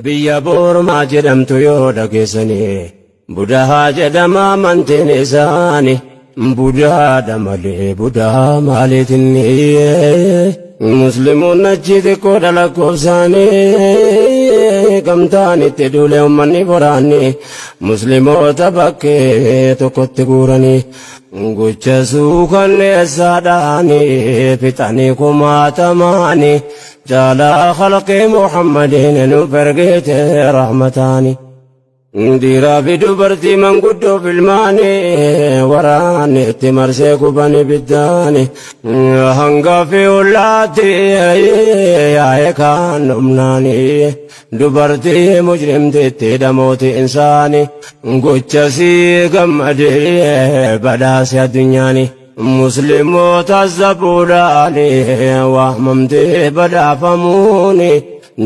biyya boormaa jedhamtu yoo dhageessanii budahaa jedhama amantiin isaanii budaadha malee budaa maaliitinni musliimoonni achi xiqqoodha lakkoofsaanii gamtaan itti duulee ummanni boraanni musliimoota bakkee tokkotti guuranii gocha suukanneessaadhaanii fixanii kumaatamaanii jaalaa khalqii muhammadin nuuf ergite rahmataani dhiiraa fi dubartii manguddoo filmaani waraanni itti marsee gubani biddaani hangaa fi ollaatti yaa'ee kaan humnaani dubartii mujrimti itti dhamooti insaani gocha sii gammadee badhaase addunyaani musliimoota zabuudhaani waamamtee badhaafamuuni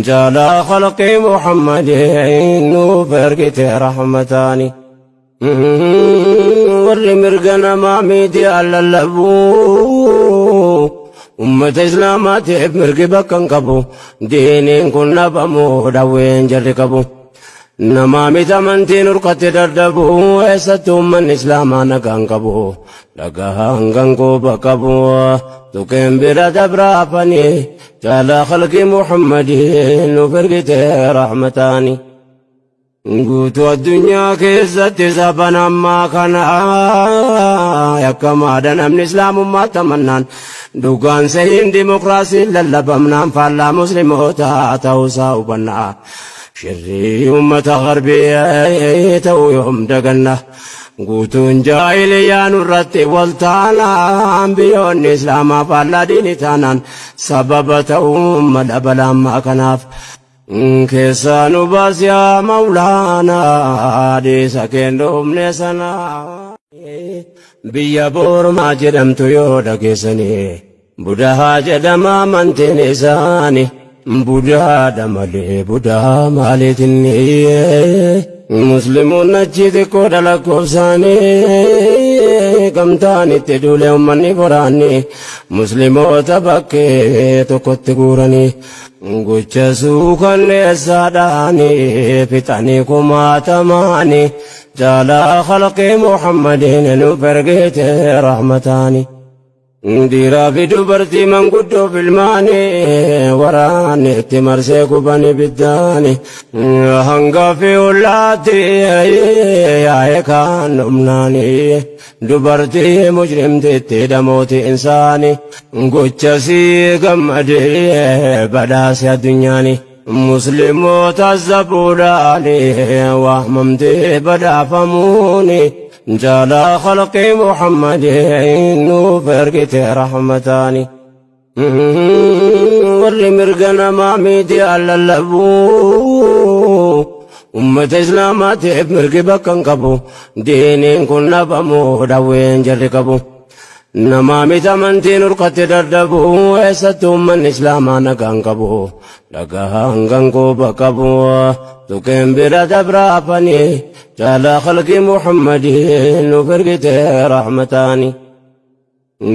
jaalaa khalqii muhammadin nuuf ergite rahmataani warri mirga namaa miidiyaa lallabuu ummata islaamaatiif mirgi bakka hin qabu diiniin kun dhabamuu dhawween jarri qabu namaa miti amantiin urkatti dadhabu eessatti ummanni islaamaa nagaan qabu dhagaan gangooba qabu tuqeen bira dabraafanii jaalaa khalqii muhammadin nuuf ergite rahmataani guutuu addunyaa keessatti saban ammaa kana yakkamaadha namni islaamummaa tamannaan dhugaan sahiin dimokiraasiin lallabamnaan faallaa musliimoota ta'uusaa hubannaa shirrii ummata garbii ta'uu yoom daganna guutuun jaahiliyaa nurratti waltaanaan biyyoonni islaamaa faallaa diinii taanaan sababa ta'uu mala balaammaa kanaaf keessaa nu baasi yaa mawlaanaa dhiisa kennuufne sanaa biyya boormaa jedhamtu yoo dhageessanii budahaa jedhama amantiin isaanii budaadha malee budaa maaliitinni musliimoonni achi xiqqoodha lakkoofsaanii gamtaan itti duulee ummanni boraanni musliimoota bakkee tokkotti guuranii gocha suukanneessaadhaanii fixanii kumaatamaanii jaalaa khalqii muhammadin nuuf ergite rahmataani dhiiraa fi dubartii manguddoo filmaani waraanni itti marsee gubani biddaani hangaa fi ollaatti yaa'ee kaan humnaani dubartii mujrimti itti dhamooti insaani gocha sii gammadee badhaase addunyaani musliimoota zabuudhaani waamamtee badhaafamuuni jaalaa khalqii muhammadin nuuf ergite rahmataani warri mirga namaa miidiyaa lallabuu ummata islaamaatiif mirgi bakka hin qabu diiniin kun dhabamuu dhawween jarri qabu namaa miti amantiin urkatti dadhabu eessatti ummanni islaamaa nagaan qabu dhagaan gangooba qabu tuqeen bira dabraafanii jaalaa khalqii muhammadin nuuf ergite rahmataani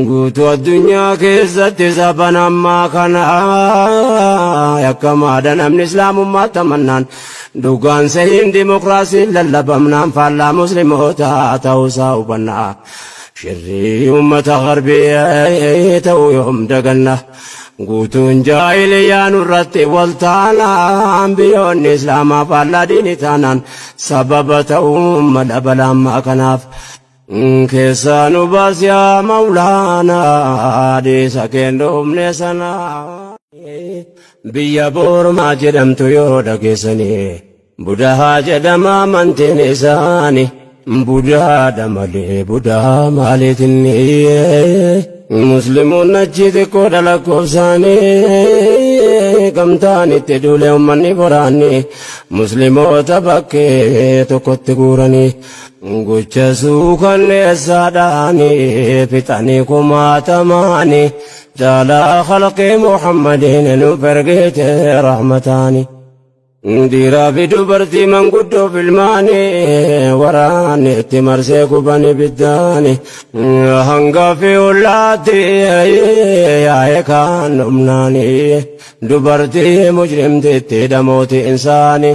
guutuu addunyaa keessatti saban ammaa kana yakkamaadha namni islaamummaa tamannaan dhugaan sahiin dimokiraasiin lallabamnaan faallaa musliimoota ta'uusaa hubannaa shirrii ummata garbii ta'uu yoom daganna guutuun jaahiliyaa nurratti waltaanaan biyyoonni islaamaa faallaa diinii taanaan sababa ta'uu mala balaammaa kanaaf keessaa nu baasi yaa mawlaanaa dhiisa kennuufne sanaa biyya boormaa jedhamtu yoo dhageessanii budahaa jedhama amantiin isaanii budaadha malee budaa maaliitinni musliimoonni achi xiqqoodha lakkoofsaanii gamtaan itti duulee ummanni boraanni musliimoota bakkee tokkotti guuranii gocha suukanneessaadhaanii fixanii kumaatamaanii jaalaa khalqii muhammadin nuuf ergite rahmataani dhiiraa fi dubartii manguddoo filmaani waraanni itti marsee gubani biddaani hangaa fi ollaatti yaa'ee kaan humnaani dubartii mujrimtitti dhamooti insaani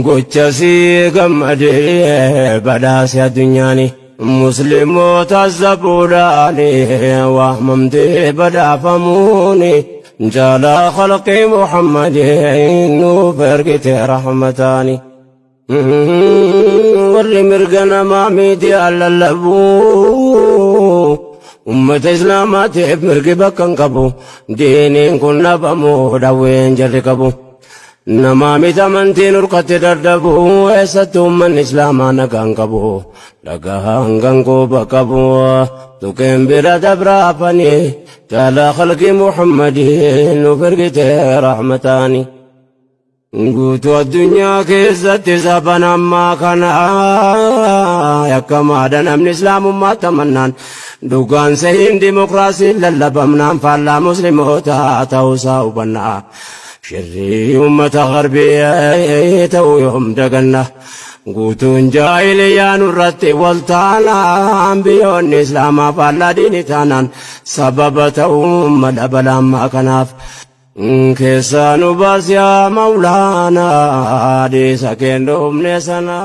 gochasii gammadee badhaase addunyaani musliimoota zabuudhaani waamamtee badhaafamuuni جالا خلق محمد نوف ارقت رحمتاني وري مرقنا ما ميدي على اللبو أمة إسلامات مرقبا كنقبو دينين كنا بمو دوين جرقبو نمامي تمنتين رقت دردبو ايستو من إسلامانا كنقبو لقاهان كنقو بقبو تكين برا دبرا فني جالا خلق محمد نفرقت رحمتاني قوتو الدنيا كيزت زبنا ما كان يكما دنا من إسلام ما تمنان دوغان سين ديمقراسي للبمنا فالا مسلموتا توسا وبنا شري أمة غربية تو يوم دقنا قوتون جاهليان الرتي والتانا أنبيون إسلام فالا ديني تانان سببتهم مدبلا ما كناف كيسانو باس يا مولانا دي سكين دوم نسنا